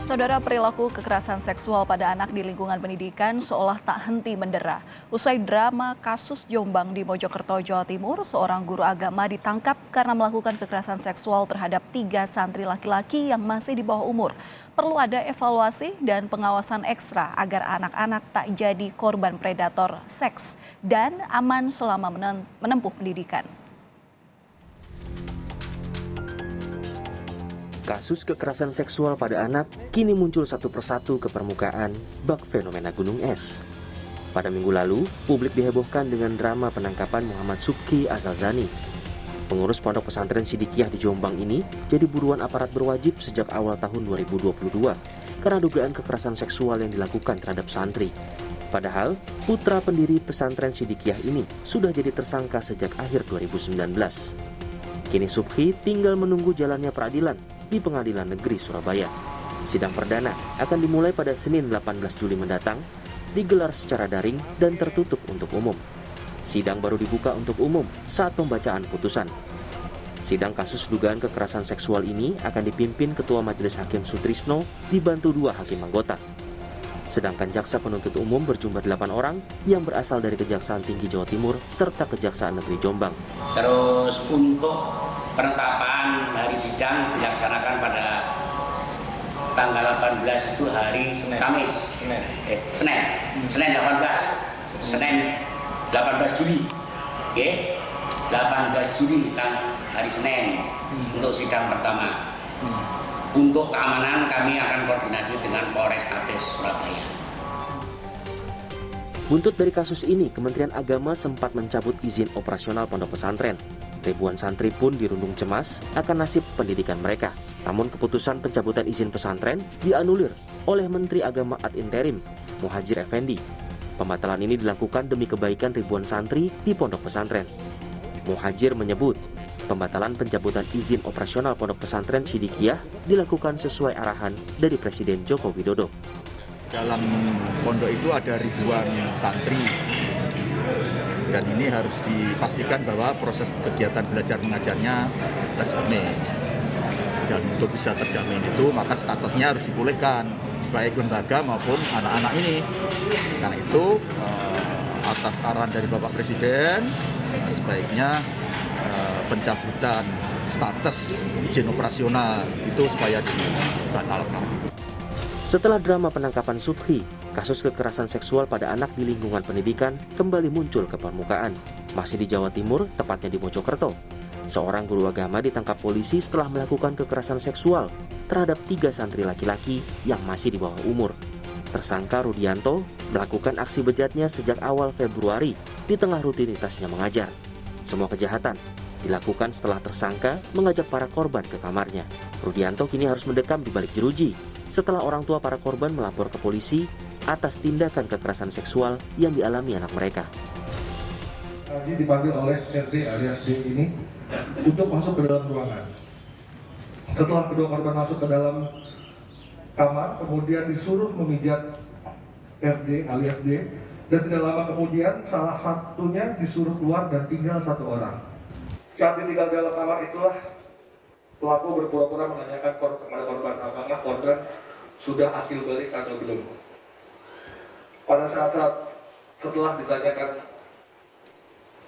Saudara, perilaku kekerasan seksual pada anak di lingkungan pendidikan seolah tak henti mendera. Usai drama kasus Jombang di Mojokerto, Jawa Timur, seorang guru agama ditangkap karena melakukan kekerasan seksual terhadap 3 santri laki-laki yang masih di bawah umur. Perlu ada evaluasi dan pengawasan ekstra agar anak-anak tak jadi korban predator seks dan aman selama menempuh pendidikan. Kasus kekerasan seksual pada anak kini muncul satu persatu ke permukaan bak fenomena gunung es. Pada minggu lalu, publik dihebohkan dengan drama penangkapan Muhammad Subki Azalzani. Pengurus Pondok Pesantren Sidikiyah di Jombang ini jadi buruan aparat berwajib sejak awal tahun 2022 karena dugaan kekerasan seksual yang dilakukan terhadap santri. Padahal, putra pendiri pesantren Sidikiyah ini sudah jadi tersangka sejak akhir 2019. Kini Subki tinggal menunggu jalannya peradilan di Pengadilan Negeri Surabaya. Sidang perdana akan dimulai pada Senin 18 Juli mendatang, digelar secara daring dan tertutup untuk umum. Sidang baru dibuka untuk umum saat pembacaan putusan. Sidang kasus dugaan kekerasan seksual ini akan dipimpin Ketua Majelis Hakim Sutrisno dibantu 2 hakim anggota. Sedangkan jaksa penuntut umum berjumlah 8 orang yang berasal dari Kejaksaan Tinggi Jawa Timur serta Kejaksaan Negeri Jombang. Terus untuk penetapan hari sidang dilaksanakan pada tanggal 18 itu hari Kamis. Senin 18 Juli. Oke. 18 Juli hari Senin untuk sidang pertama. Untuk keamanan kami akan koordinasi dengan Polrestabes Surabaya. Buntut dari kasus ini, Kementerian Agama sempat mencabut izin operasional pondok pesantren. Ribuan santri pun dirundung cemas akan nasib pendidikan mereka. Namun keputusan pencabutan izin pesantren dianulir oleh Menteri Agama ad interim, Muhadjir Effendi. Pembatalan ini dilakukan demi kebaikan ribuan santri di pondok pesantren. Muhadjir menyebut, pembatalan pencabutan izin operasional pondok pesantren Sidikiyah dilakukan sesuai arahan dari Presiden Joko Widodo. Dalam pondok itu ada ribuan santri dan ini harus dipastikan bahwa proses kegiatan belajar mengajarnya terjamin. Dan untuk bisa terjamin itu maka statusnya harus dipulihkan baik lembaga maupun anak-anak ini. Karena itu atas arahan dari Bapak Presiden sebaiknya pencabutan status izin operasional itu supaya dibatalkan. Setelah drama penangkapan Subki, kasus kekerasan seksual pada anak di lingkungan pendidikan kembali muncul ke permukaan. Masih di Jawa Timur, tepatnya di Mojokerto. Seorang guru agama ditangkap polisi setelah melakukan kekerasan seksual terhadap 3 santri laki-laki yang masih di bawah umur. Tersangka Rudianto melakukan aksi bejatnya sejak awal Februari di tengah rutinitasnya mengajar. Semua kejahatan dilakukan setelah tersangka mengajak para korban ke kamarnya. Rudianto kini harus mendekam di balik jeruji setelah orang tua para korban melapor ke polisi atas tindakan kekerasan seksual yang dialami anak mereka. Tadi dipanggil oleh RD alias D ini untuk masuk ke dalam ruangan. Setelah kedua korban masuk ke dalam kamar, kemudian disuruh memijat RD alias D, dan tidak lama kemudian salah satunya disuruh keluar dan tinggal 1 orang. Saat ditinggal dalam kamar itulah pelaku berpura-pura menanyakan kepada korban apakah korban sudah akil balik atau belum. Pada saat setelah ditanyakan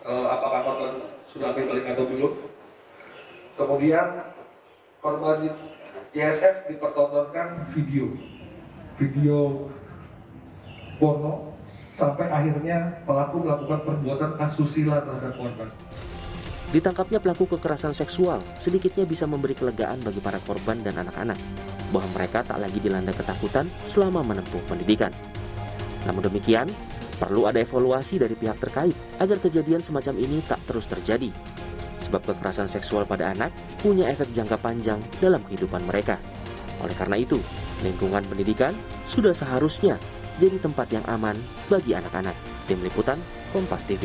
apakah korban sudah akil balik atau belum, kemudian korban YSF dipertontonkan video porno sampai akhirnya pelaku melakukan perbuatan asusila terhadap korban. Ditangkapnya pelaku kekerasan seksual sedikitnya bisa memberi kelegaan bagi para korban dan anak-anak bahwa mereka tak lagi dilanda ketakutan selama menempuh pendidikan. Namun demikian, perlu ada evaluasi dari pihak terkait agar kejadian semacam ini tak terus terjadi. Sebab kekerasan seksual pada anak punya efek jangka panjang dalam kehidupan mereka. Oleh karena itu, lingkungan pendidikan sudah seharusnya jadi tempat yang aman bagi anak-anak. Tim Liputan, Kompas TV.